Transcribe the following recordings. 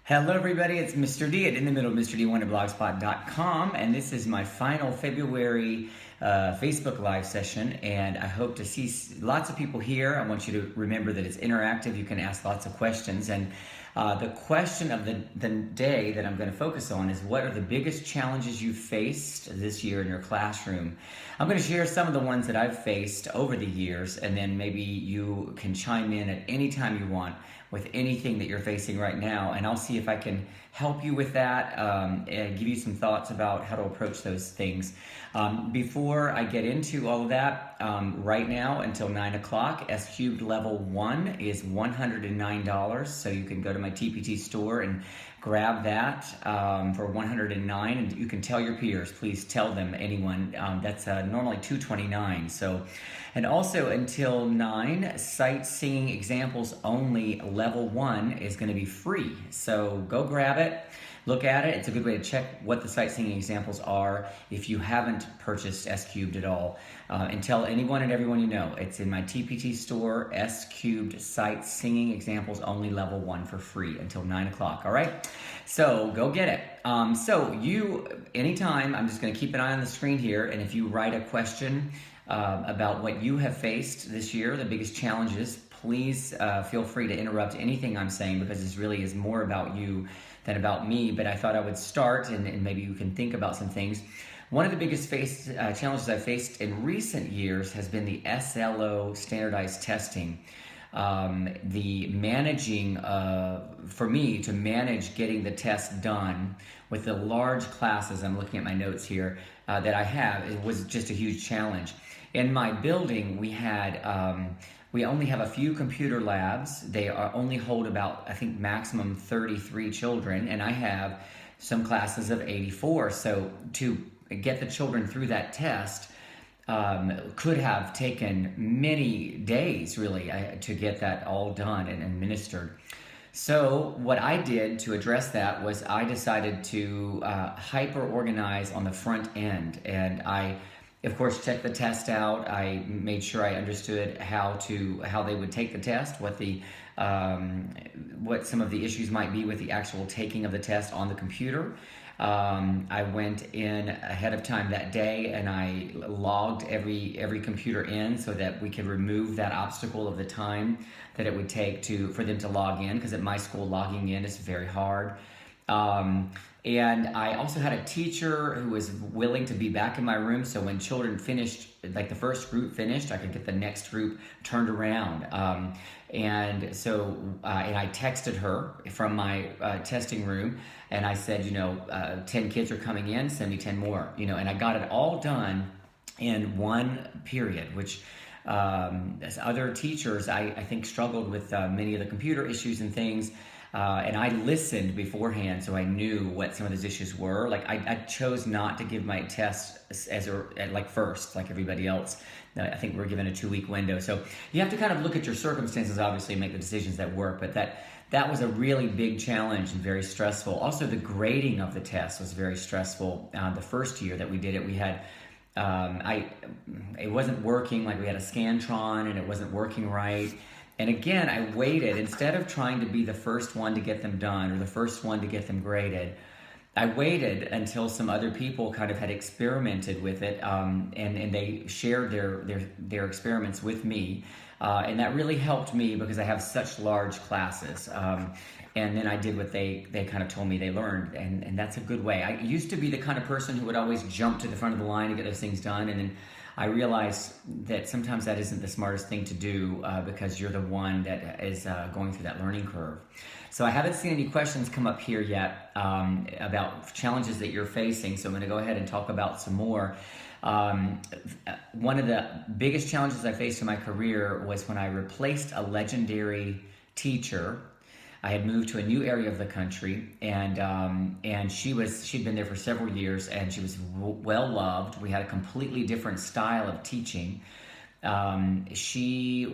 Hello everybody, it's Mr. D at In the Middle, Mr. D blogspot.com, and this is my final February Facebook Live session, and I hope to see lots of people here. I want you to remember that it's interactive. You can ask lots of questions, and the question of the day that I'm going to focus on is, what are the biggest challenges you faced this year in your classroom? I'm going to share some of the ones that I've faced over the years, and then maybe you can chime in at any time you want with anything that you're facing right now, and I'll see if I can help you with that and give you some thoughts about how to approach those things. Before I get into all of that, right now until 9 o'clock, S Cubed Level 1 is $109, so you can go to my TPT store and grab that for $109, and you can tell your peers, please tell them, anyone, that's normally $229. So, and also until 9, Sight Singing Examples Only Level 1 is going to be free. So go grab it, look at it. It's a good way to check what the sight singing examples are if you haven't purchased S Cubed at all. And tell anyone and everyone you know, it's in my TPT store, S Cubed Sight Singing Examples Only Level 1 for free until 9 o'clock, all right? So go get it. So you, anytime, I'm just going to keep an eye on the screen here, and if you write a question about what you have faced this year, the biggest challenges, please feel free to interrupt anything I'm saying, because this really is more about you than about me. But I thought I would start, and maybe you can think about some things. One of the biggest challenges I've faced in recent years has been the SLO standardized testing. The managing, for me to manage getting the test done with the large classes, I'm looking at my notes here, that I have, it was just a huge challenge. In my building, we only have a few computer labs. They only hold about, I think, maximum 33 children, and I have some classes of 84. So to get the children through that test could have taken many days, really, to get that all done and administered. So what I did to address that was I decided to hyper-organize on the front end, and I, of course, checked the test out. I made sure I understood how they would take the test, what some of the issues might be with the actual taking of the test on the computer. I went in ahead of time that day, and I logged every computer in so that we could remove that obstacle of the time that it would take for them to log in, because at my school, logging in is very hard. And I also had a teacher who was willing to be back in my room, so when children finished, like the first group finished, I could get the next group turned around. And so I texted her from my testing room, and I said, 10 kids are coming in, send me 10 more, and I got it all done in one period, which as other teachers, I think, struggled with many of the computer issues and things. And I listened beforehand, so I knew what some of those issues were. Like I chose not to give my test first, like everybody else. I think we're given a 2-week window, so you have to kind of look at your circumstances, obviously, and make the decisions that work. But that was a really big challenge and very stressful. Also, the grading of the test was very stressful. The first year that we did it, we had it wasn't working. Like, we had a Scantron, and it wasn't working right. And again, I waited. Instead of trying to be the first one to get them done or the first one to get them graded, I waited until some other people kind of had experimented with it, and they shared their experiments with me. And that really helped me, because I have such large classes. And then I did what they kind of told me they learned, and that's a good way. I used to be the kind of person who would always jump to the front of the line to get those things done, and then I realized that sometimes that isn't the smartest thing to do, because you're the one that is going through that learning curve. So I haven't seen any questions come up here yet about challenges that you're facing, so I'm going to go ahead and talk about some more. One of the biggest challenges I faced in my career was when I replaced a legendary teacher. I had moved to a new area of the country, and she'd been there for several years, and she was well loved. We had a completely different style of teaching. She's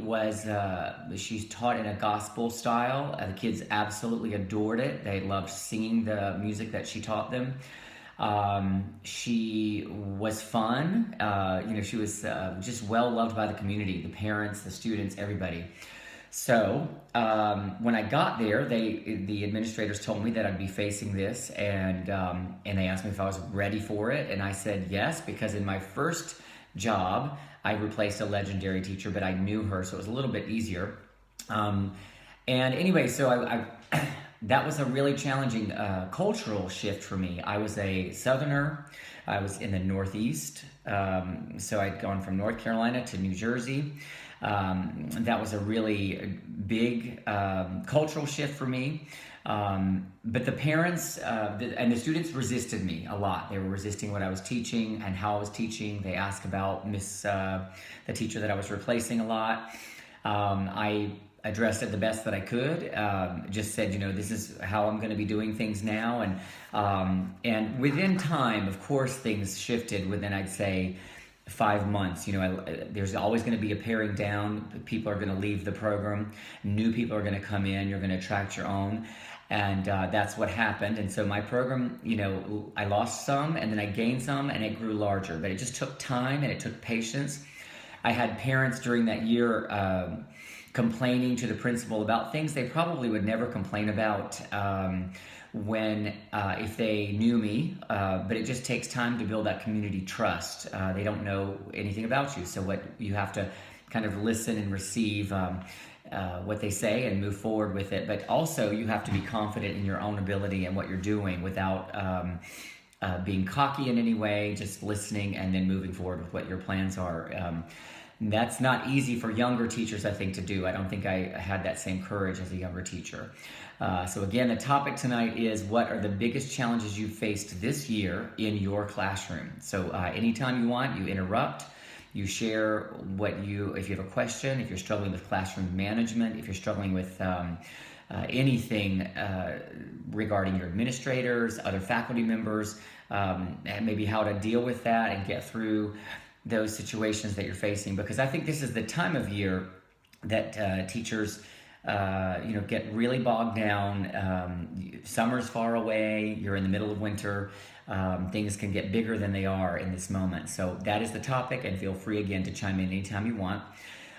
taught in a gospel style. The kids absolutely adored it. They loved singing the music that she taught them. She was fun. She was just well loved by the community, the parents, the students, everybody. So when I got there, the administrators told me that I'd be facing this, and they asked me if I was ready for it, and I said yes, because in my first job I replaced a legendary teacher, but I knew her, so it was a little bit easier. Um, and anyway, so I that was a really challenging cultural shift for me. I was a Southerner. I was in the Northeast, so I'd gone from North Carolina to New Jersey. That was a really big cultural shift for me. But the parents and the students resisted me a lot. They were resisting what I was teaching and how I was teaching. They asked about the teacher that I was replacing a lot. I addressed it the best that I could. Just said, this is how I'm going to be doing things now, and within time, of course, things shifted. Within, I'd say, 5 months, there's always going to be a paring down. People are going to leave the program. New people are going to come in. You're going to attract your own. And that's what happened. And so my program, I lost some and then I gained some and it grew larger. But it just took time and it took patience. I had parents during that year complaining to the principal about things they probably would never complain about if they knew me, but it just takes time to build that community trust. They don't know anything about you, so what you have to kind of listen and receive what they say and move forward with it. But also you have to be confident in your own ability and what you're doing without being cocky in any way, just listening and then moving forward with what your plans are. That's not easy for younger teachers, I think, to do. I don't think I had that same courage as a younger teacher. So again, the topic tonight is, what are the biggest challenges you faced this year in your classroom? So anytime you want, you interrupt, you share if you have a question, if you're struggling with classroom management, if you're struggling with anything regarding your administrators, other faculty members, and maybe how to deal with that and get through those situations that you're facing, because I think this is the time of year that teachers get really bogged down. Summer's far away, you're in the middle of winter, things can get bigger than they are in this moment. So that is the topic, and feel free again to chime in anytime you want.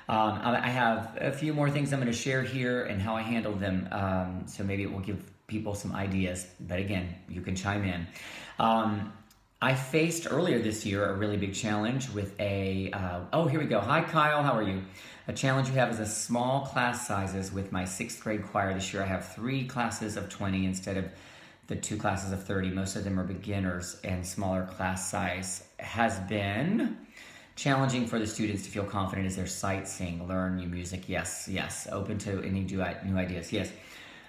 I have a few more things I'm going to share here and how I handled them, so maybe it will give people some ideas, but again, you can chime in. I faced earlier this year a really big challenge with here we go. Hi, Kyle. How are you? A challenge we have is a small class sizes with my 6th grade choir. This year I have 3 classes of 20 instead of the 2 classes of 30. Most of them are beginners, and smaller class size has been challenging for the students to feel confident as they're sight sing, learn new music. Yes. Open to any new ideas. Yes.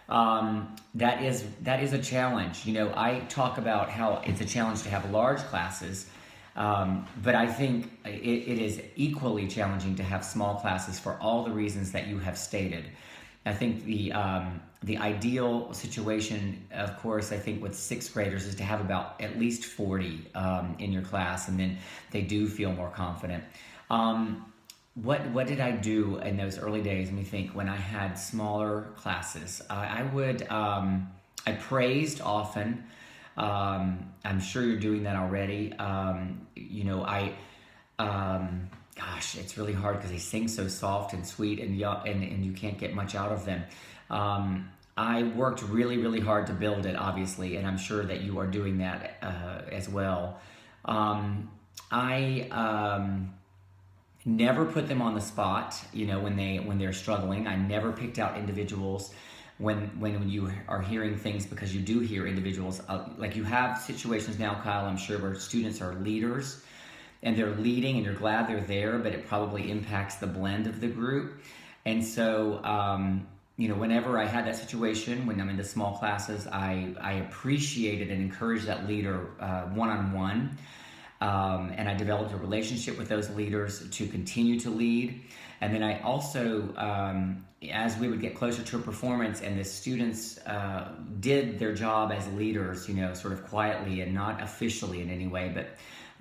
That is a challenge. I talk about how it's a challenge to have large classes, but I think it is equally challenging to have small classes for all the reasons that you have stated. I think the ideal situation, of course, I think with 6th graders is to have about at least 40 in your class, and then they do feel more confident. What did I do in those early days? Let me think. When I had smaller classes, I praised often. I'm sure you're doing that already. It's really hard because they sing so soft and sweet, and you can't get much out of them. I worked really, really hard to build it, obviously, and I'm sure that you are doing that as well. I never put them on the spot, when they're struggling. I never picked out individuals when you are hearing things, because you do hear individuals. Like you have situations now, Kyle, I'm sure, where students are leaders and they're leading and you're glad they're there, but it probably impacts the blend of the group. And so, whenever I had that situation, when I'm in the small classes, I appreciated and encouraged that leader one-on-one. And I developed a relationship with those leaders to continue to lead. And then I also, as we would get closer to a performance and the students did their job as leaders, sort of quietly and not officially in any way, but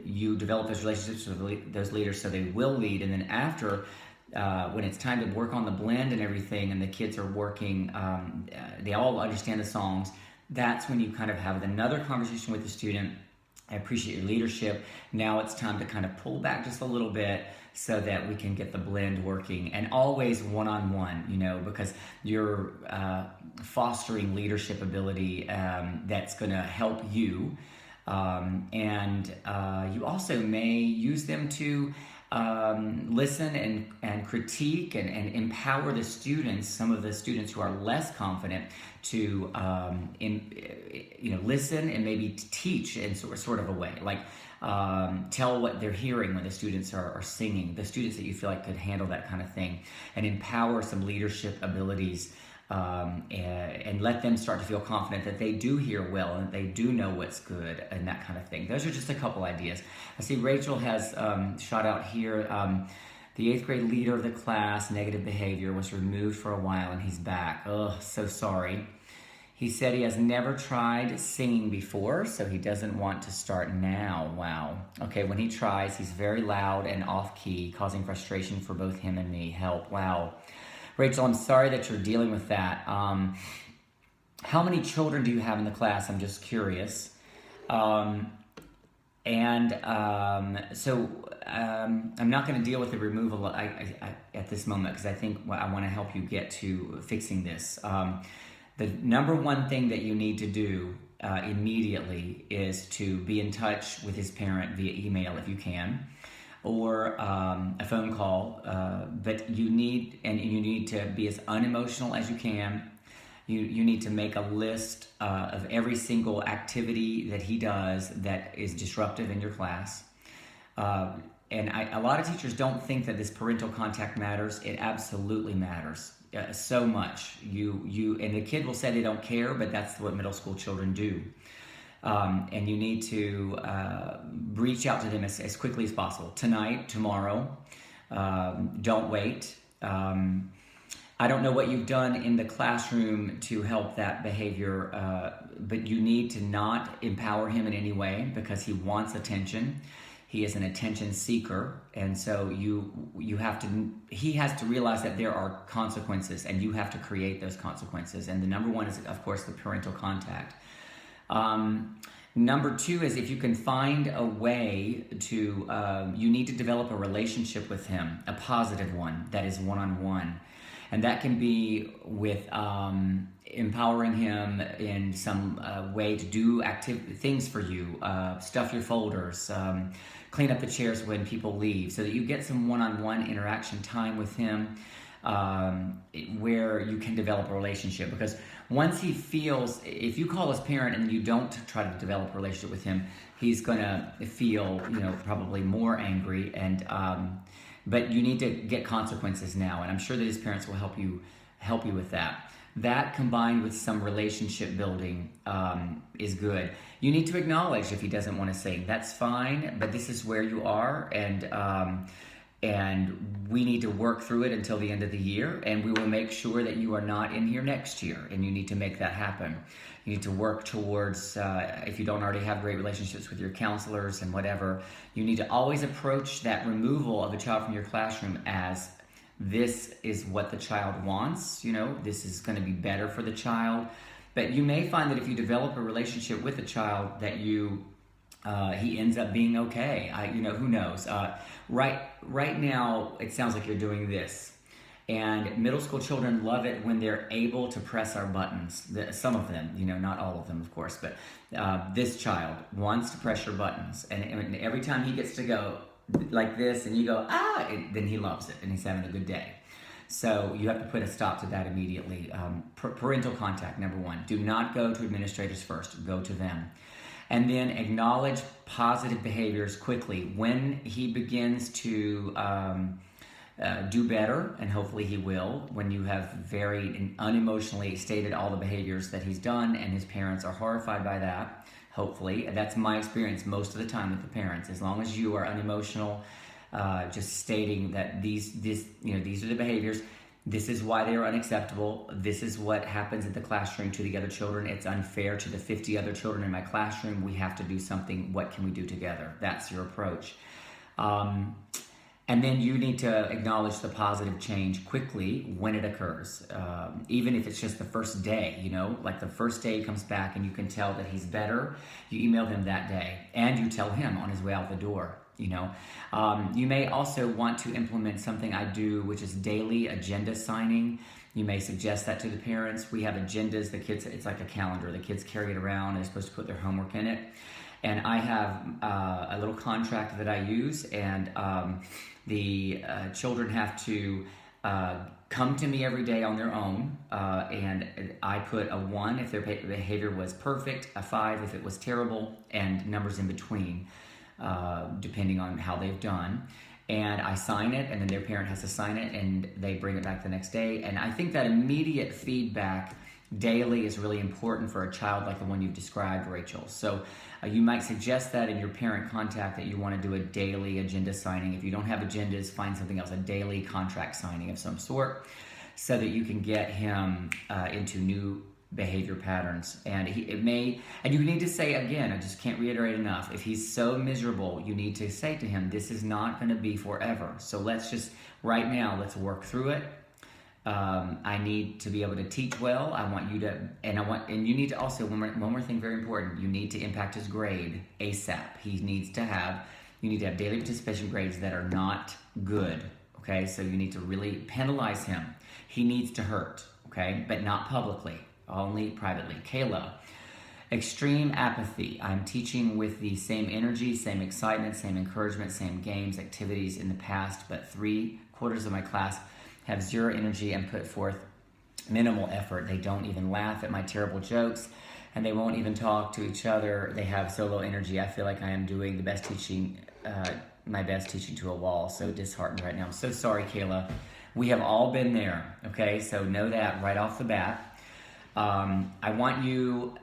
you develop those relationships with those leaders so they will lead. And then after, when it's time to work on the blend and everything, and the kids are working, they all understand the songs, that's when you kind of have another conversation with the student I appreciate your leadership. Now it's time to kind of pull back just a little bit so that we can get the blend working, and always one-on-one, because you're fostering leadership ability that's going to help you. And you also may use them to listen and critique and empower the students, some of the students who are less confident, to listen and maybe teach in sort of a way, like tell what they're hearing when the students are singing, the students that you feel like could handle that kind of thing, and empower some leadership abilities, and let them start to feel confident that they do hear well and they do know what's good and that kind of thing. Those are just a couple ideas. I see Rachel has shot out here, the 8th grade leader of the class, negative behavior, was removed for a while and he's back. Oh, so sorry. He said he has never tried singing before, so he doesn't want to start now. Wow. Okay, when he tries, he's very loud and off-key, causing frustration for both him and me. Help. Wow. Rachel, I'm sorry that you're dealing with that. How many children do you have in the class? I'm just curious. So I'm not going to deal with the removal at this moment, because I think I want to help you get to fixing this. The number one thing that you need to do immediately is to be in touch with his parent via email if you can, or a phone call. But you need to be as unemotional as you can. You need to make a list of every single activity that he does that is disruptive in your class. And a lot of teachers don't think that this parental contact matters. It absolutely matters so much. And the kid will say they don't care, but that's what middle school children do. And you need to reach out to them as quickly as possible. Tonight, tomorrow. Don't wait. I don't know what you've done in the classroom to help that behavior, but you need to not empower him in any way, because he wants attention. He is an attention seeker, and so he has to realize that there are consequences, and you have to create those consequences. And the number one is, of course, the parental contact. Number two is, if you can find a way to, you need to develop a relationship with him, a positive one that is one-on-one. And that can be with empowering him in some way to do things for you, stuff your folders, clean up the chairs when people leave, so that you get some one-on-one interaction time with him, where you can develop a relationship. Because once he feels, if you call his parent and you don't try to develop a relationship with him, he's going to feel, probably more angry. And but you need to get consequences now, and I'm sure that his parents will help you with that. That, combined with some relationship building, is good. You need to acknowledge if he doesn't want to sing. That's fine, but this is where you are, and we need to work through it until the end of the year, and we will make sure that you are not in here next year, and you need to make that happen. You need to work towards, if you don't already have great relationships with your counselors and whatever, you need to always approach that removal of a child from your classroom as, this is what the child wants, this is going to be better for the child. But you may find that if you develop a relationship with the child, that he ends up being okay. Who knows? Right now, it sounds like you're doing this. And middle school children love it when they're able to press our buttons. Some of them, not all of them, of course, but this child wants to press your buttons. And every time he gets to go like this and you go, then he loves it and he's having a good day. So you have to put a stop to that immediately. Parental contact, number one. Do not go to administrators first. Go to them. And then acknowledge positive behaviors quickly. When he begins to do better, and hopefully he will, when you have very unemotionally stated all the behaviors that he's done and his parents are horrified by that, hopefully. And that's my experience most of the time with the parents. As long as you are unemotional, just stating that these are the behaviors, this is why they are unacceptable, this is what happens at the classroom to the other children, it's unfair to the 50 other children in my classroom, we have to do something, what can we do together? That's your approach. And then you need to acknowledge the positive change quickly when it occurs. Even if it's just the first day, like the first day he comes back and you can tell that he's better, you email him that day and you tell him on his way out the door. You may also want to implement something I do, which is daily agenda signing. You may suggest that to the parents. We have agendas, the kids, it's like a calendar. The kids carry it around, they're supposed to put their homework in it. And I have a little contract that I use, and the children have to come to me every day on their own, and I put a 1 if their behavior was perfect, a 5 if it was terrible, and numbers in between, depending on how they've done. And I sign it, and then their parent has to sign it, and they bring it back the next day. And I think that immediate feedback daily is really important for a child like the one you've described, Rachel. So you might suggest that in your parent contact that you want to do a daily agenda signing. If you don't have agendas, find something else, a daily contract signing of some sort, so that you can get him into new behavior patterns. And you need to say again, I just can't reiterate enough, if he's so miserable, you need to say to him, this is not going to be forever. So let's just, right now, let's work through it. I need to be able to teach well. I want you to, and you need to also, one more thing very important, you need to impact his grade ASAP. You need to have daily participation grades that are not good, okay? So you need to really penalize him. He needs to hurt, okay? But not publicly, only privately. Kayla, extreme apathy. I'm teaching with the same energy, same excitement, same encouragement, same games, activities in the past, but 3/4 of my class have zero energy and put forth minimal effort. They don't even laugh at my terrible jokes, and they won't even talk to each other. They have so low energy. I feel like I am doing my best teaching to a wall. So disheartened right now. I'm so sorry, Kayla. We have all been there, okay? So know that right off the bat. I want you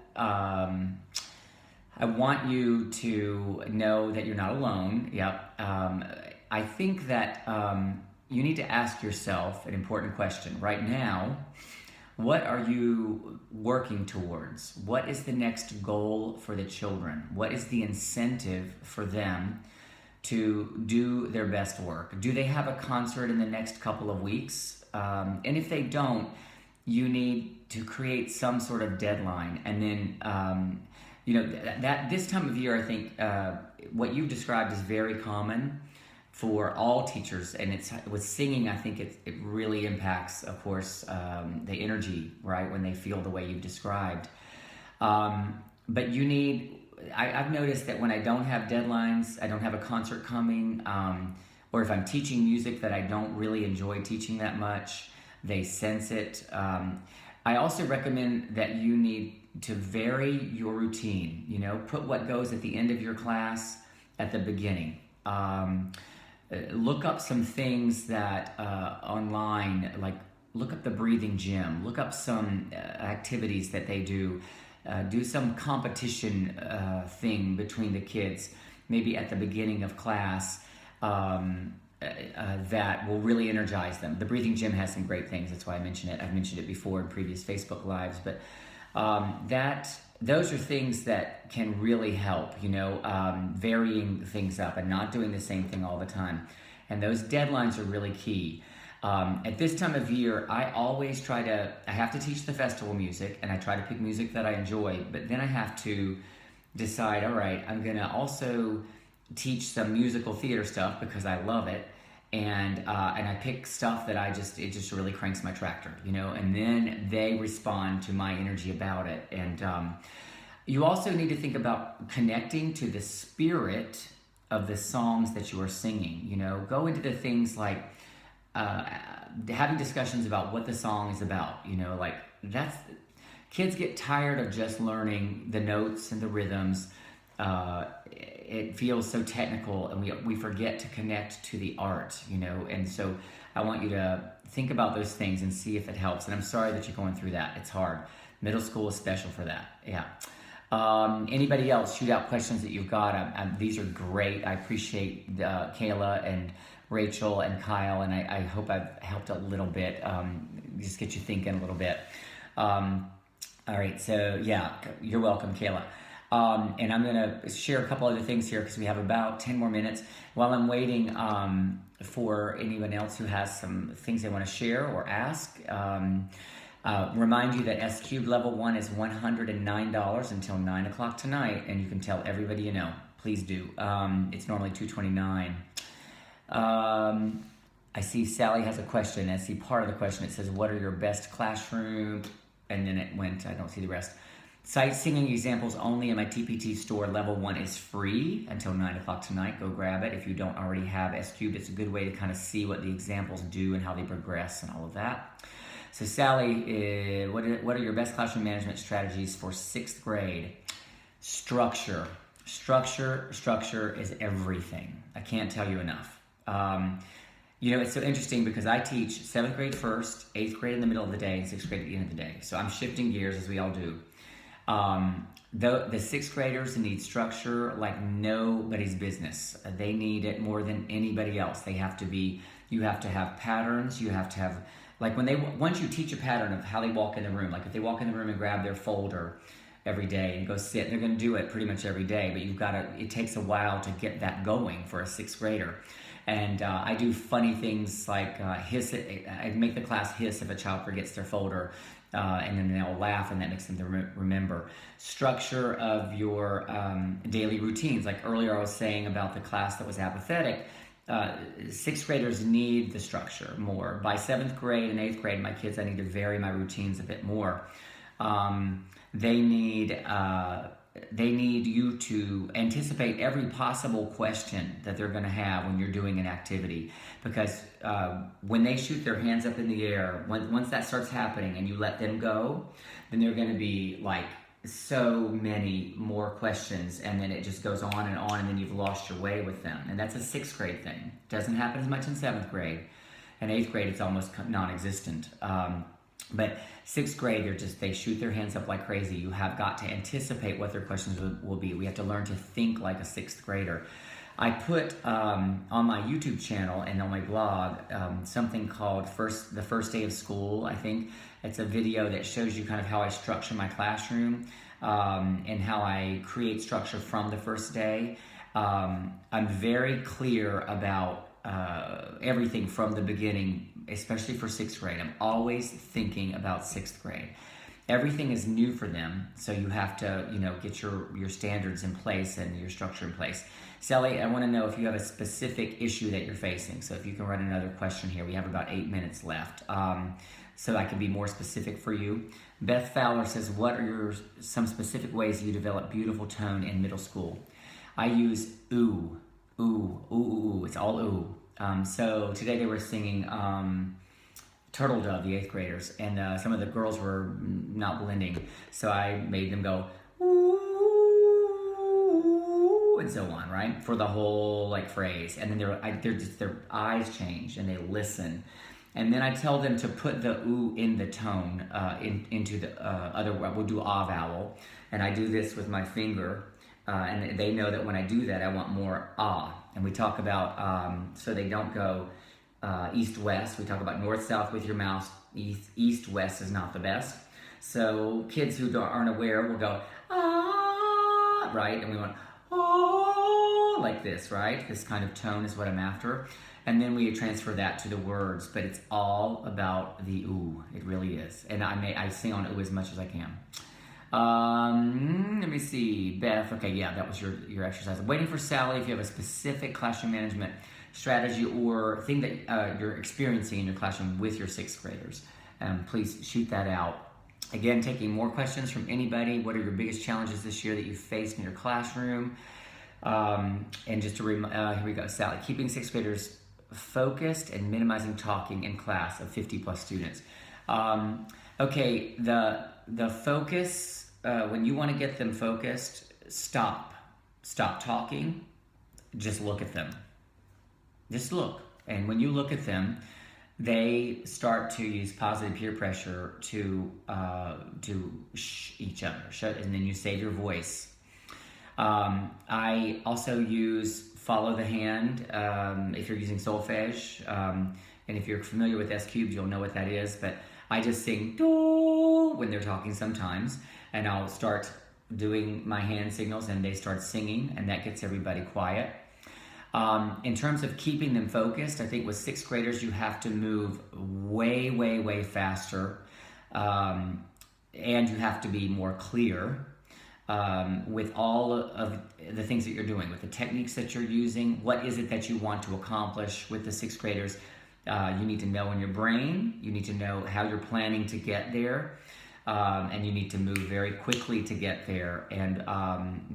to know that you're not alone. Yep. I think that you need to ask yourself an important question. Right now, what are you working towards? What is the next goal for the children? What is the incentive for them to do their best work? Do they have a concert in the next couple of weeks? And if they don't, you need to create some sort of deadline. And then, that this time of year, I think what you've described is very common for all teachers, and it's with singing. I think it really impacts, of course, the energy, right, when they feel the way you've described. But I've noticed that when I don't have deadlines, I don't have a concert coming, or if I'm teaching music that I don't really enjoy teaching that much, they sense it. I also recommend that you need to vary your routine. Put what goes at the end of your class at the beginning. Look up some things that online, like look up the breathing gym, look up some activities that they do. Do some competition thing between the kids, maybe at the beginning of class, that will really energize them. The breathing gym has some great things. That's why I mention it. I've mentioned it before in previous Facebook Lives, but those are things that can really help, varying things up and not doing the same thing all the time. And those deadlines are really key. At this time of year, I always I have to teach the festival music, and I try to pick music that I enjoy, but then I have to decide, all right, I'm gonna also teach some musical theater stuff because I love it. And I pick stuff that it just really cranks my tractor, and then they respond to my energy about it. And you also need to think about connecting to the spirit of the songs that you are singing. Go into the things like having discussions about what the song is about. Kids get tired of just learning the notes and the rhythms. It feels so technical, and we forget to connect to the art, and so I want you to think about those things and see if it helps. And I'm sorry that you're going through that. It's hard. Middle school is special for that. Yeah. Anybody else, shoot out questions that you've got. These are great. I appreciate Kayla and Rachel and Kyle, and I hope I've helped a little bit, just get you thinking a little bit. All right, so yeah, you're welcome, Kayla. And I'm going to share a couple other things here because we have about 10 more minutes. While I'm waiting for anyone else who has some things they want to share or ask, remind you that S Cubed Level 1 is $109 until 9 o'clock tonight, and you can tell everybody you know. Please do. It's normally $229. I see Sally has a question. I see part of the question. It says, what are your best classroom? And then it went, I don't see the rest. Sight singing examples only in my TPT store. Level 1 is free until 9 o'clock tonight. Go grab it. If you don't already have S Cubed, it's a good way to kind of see what the examples do and how they progress and all of that. So Sally, what are your best classroom management strategies for 6th grade? Structure. Structure is everything. I can't tell you enough. It's so interesting because I teach 7th grade first, 8th grade in the middle of the day, and 6th grade at the end of the day. So I'm shifting gears as we all do. The 6th graders need structure like nobody's business. They need it more than anybody else. You have to have patterns. You have to have, like once you teach a pattern of how they walk in the room, like if they walk in the room and grab their folder every day and go sit, they're going to do it pretty much every day, but it takes a while to get that going for a 6th grader. And I do funny things like hiss it. I make the class hiss if a child forgets their folder, and then they'll laugh, and that makes them remember. Structure of your daily routines. Like earlier I was saying about the class that was apathetic, 6th graders need the structure more. By 7th grade and 8th grade, my kids, I need to vary my routines a bit more. They need you to anticipate every possible question that they're going to have when you're doing an activity, because when they shoot their hands up in the air, once that starts happening and you let them go, then they're going to be like so many more questions, and then it just goes on, and then you've lost your way with them. And that's a 6th grade thing. It doesn't happen as much in 7th grade. In 8th grade, it's almost non-existent. But 6th grade, they shoot their hands up like crazy. You have got to anticipate what their questions will be. We have to learn to think like a 6th grader. I put on my YouTube channel and on my blog something called The First Day of School, I think. It's a video that shows you kind of how I structure my classroom and how I create structure from the first day. I'm very clear about everything from the beginning, especially for 6th grade. I'm always thinking about 6th grade. Everything is new for them, so you have to, get your standards in place and your structure in place. Sally, I want to know if you have a specific issue that you're facing. So if you can write another question here. We have about 8 minutes left, so I can be more specific for you. Beth Fowler says, what are some specific ways you develop beautiful tone in middle school? I use ooh. It's all ooh. So today they were singing Turtle Dove, the 8th graders, and some of the girls were not blending, so I made them go ooh, and so on, right, for the whole phrase. And then their eyes change and they listen, and then I tell them to put the ooh in the tone into the other. We'll do ah vowel, and I do this with my finger. And they know that when I do that, I want more ah. And we talk about, so they don't go east-west. We talk about north-south with your mouth. East-west is not the best. So kids who aren't aware will go ah, right? And we want oh, like this, right? This kind of tone is what I'm after. And then we transfer that to the words, but it's all about the ooh. It really is. And I sing on ooh as much as I can. Let me see, Beth. Okay, yeah, that was your exercise. I'm waiting for Sally. If you have a specific classroom management strategy or thing that you're experiencing in your classroom with your 6th graders, please shoot that out. Again, taking more questions from anybody. What are your biggest challenges this year that you faced in your classroom? And just to here we go, Sally. Keeping 6th graders focused and minimizing talking in class of 50 plus students. Okay, the focus. When you want to get them focused, stop talking, just look at them. Just look. And when you look at them, they start to use positive peer pressure to shh each other, and then you save your voice. I also use follow the hand if you're using solfege, and if you're familiar with S Cubed, you'll know what that is, but I just sing do when they're talking sometimes, and I'll start doing my hand signals and they start singing, and that gets everybody quiet. In terms of keeping them focused, I think with sixth graders, you have to move way, way, way faster. And you have to be more clear with all of the things that you're doing, with the techniques that you're using. What is it that you want to accomplish with the sixth graders? You need to know in your brain. You need to know how you're planning to get there. And you need to move very quickly to get there. And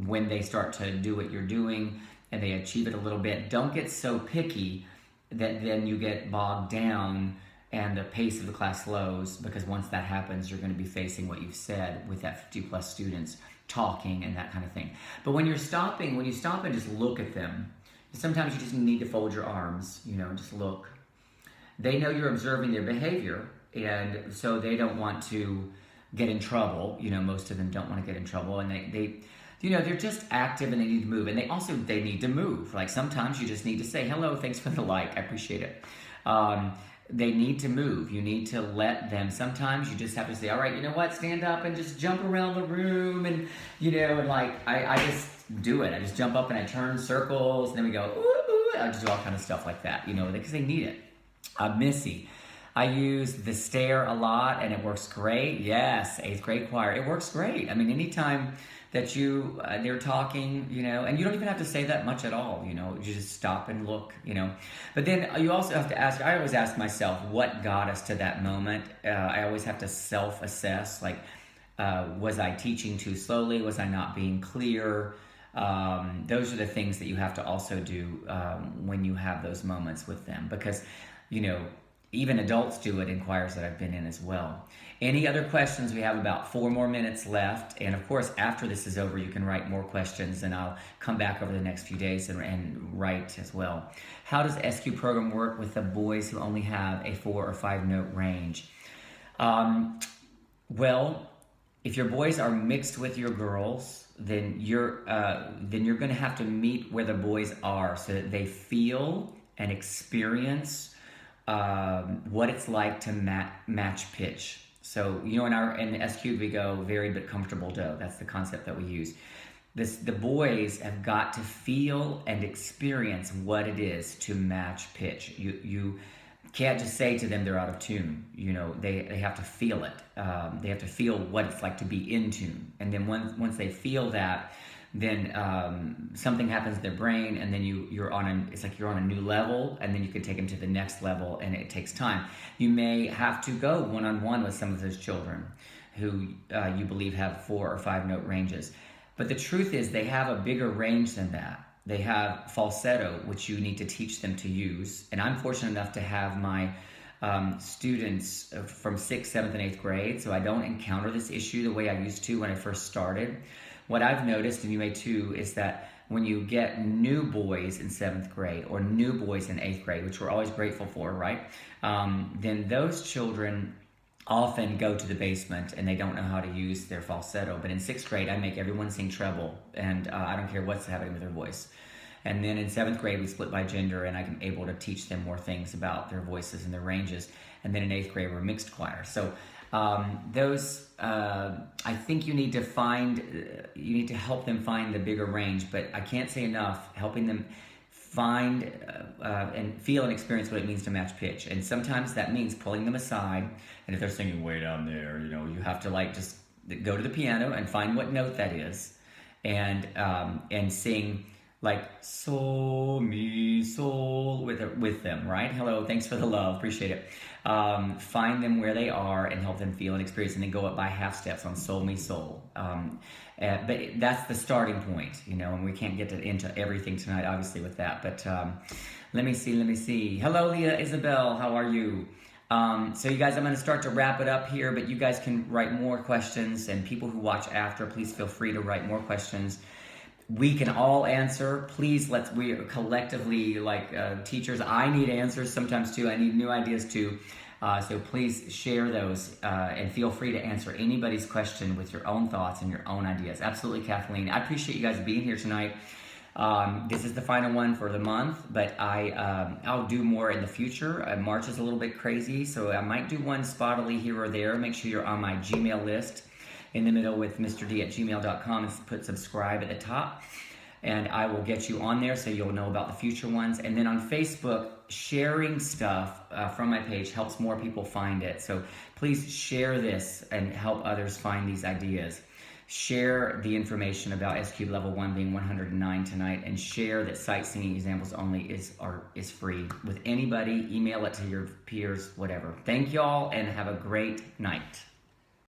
when they start to do what you're doing and they achieve it a little bit, don't get so picky that then you get bogged down and the pace of the class slows, because once that happens, you're going to be facing what you've said with that 50 plus students talking and that kind of thing. But when you stop and just look at them, sometimes you just need to fold your arms, just look. They know you're observing their behavior, and so they don't want to get in trouble. Most of them don't want to get in trouble, and they're just active and they need to move. And they need to move. Like sometimes you just need to say, hello, thanks for the like, I appreciate it. They need to move. You need to let them. Sometimes you just have to say, all right, you know what, stand up and just jump around the room. And, I just do it. I just jump up and I turn circles, and then we go, ooh, ooh. I just do all kind of stuff like that, because they need it. Missy, I use the stare a lot and it works great. Yes, 8th grade choir, it works great. I mean, anytime that they're talking, and you don't even have to say that much at all, you just stop and look, But then you also have to ask, I always ask myself, what got us to that moment? I always have to self-assess, like, was I teaching too slowly? Was I not being clear? Those are the things that you have to also do when you have those moments with them, because, even adults do it in choirs that I've been in as well. Any other questions? We have about 4 more minutes left. And of course, after this is over, you can write more questions, and I'll come back over the next few days and write as well. How does SQ program work with the boys who only have a 4 or 5 note range? Well, if your boys are mixed with your girls, then you're going to have to meet where the boys are so that they feel and experience what it's like to match pitch. So, in the SQ we go varied but comfortable do. That's the concept that we use. The boys have got to feel and experience what it is to match pitch. You can't just say to them they're out of tune. They have to feel it. They have to feel what it's like to be in tune. And then once they feel that, then something happens to their brain, and then it's like you're on a new level, and then you can take them to the next level, and it takes time. You may have to go one-on-one with some of those children who you believe have 4 or 5 note ranges. But the truth is they have a bigger range than that. They have falsetto, which you need to teach them to use. And I'm fortunate enough to have my students from 6th, 7th, and 8th grade, so I don't encounter this issue the way I used to when I first started. What I've noticed, and you may too, is that when you get new boys in 7th grade or new boys in 8th grade, which we're always grateful for, right? Then those children often go to the basement and they don't know how to use their falsetto. But in 6th grade, I make everyone sing treble, and I don't care what's happening with their voice. And then in 7th grade, we split by gender, and I'm able to teach them more things about their voices and their ranges. And then in 8th grade, we're mixed choir. So I think you need to help them find the bigger range, but I can't say enough, helping them find and feel and experience what it means to match pitch. And sometimes that means pulling them aside, and if they're singing way down there, you have to just go to the piano and find what note that is, and sing like sol, mi, sol with them, right? Hello, thanks for the love, appreciate it. Find them where they are and help them feel and experience, and then go up by half steps on sol, mi, sol. But that's the starting point, and we can't get into everything tonight, obviously, with that. But let me see. Hello, Leah Isabel, how are you? So you guys, I'm going to start to wrap it up here, but you guys can write more questions, and people who watch after, please feel free to write more questions. We can all answer. Please, we collectively, teachers, I need answers sometimes too. I need new ideas too. So please share those and feel free to answer anybody's question with your own thoughts and your own ideas. Absolutely, Kathleen. I appreciate you guys being here tonight. This is the final one for the month, but I'll do more in the future. March is a little bit crazy, so I might do one spottily here or there. Make sure you're on my Gmail list. in the middle with mrd@gmail.com and put subscribe at the top. And I will get you on there so you'll know about the future ones. And then on Facebook, sharing stuff from my page helps more people find it. So please share this and help others find these ideas. Share the information about S-Cube Level 1 being 109 tonight, and share that Sight Singing Examples Only is free with anybody. Email it to your peers, whatever. Thank y'all, and have a great night.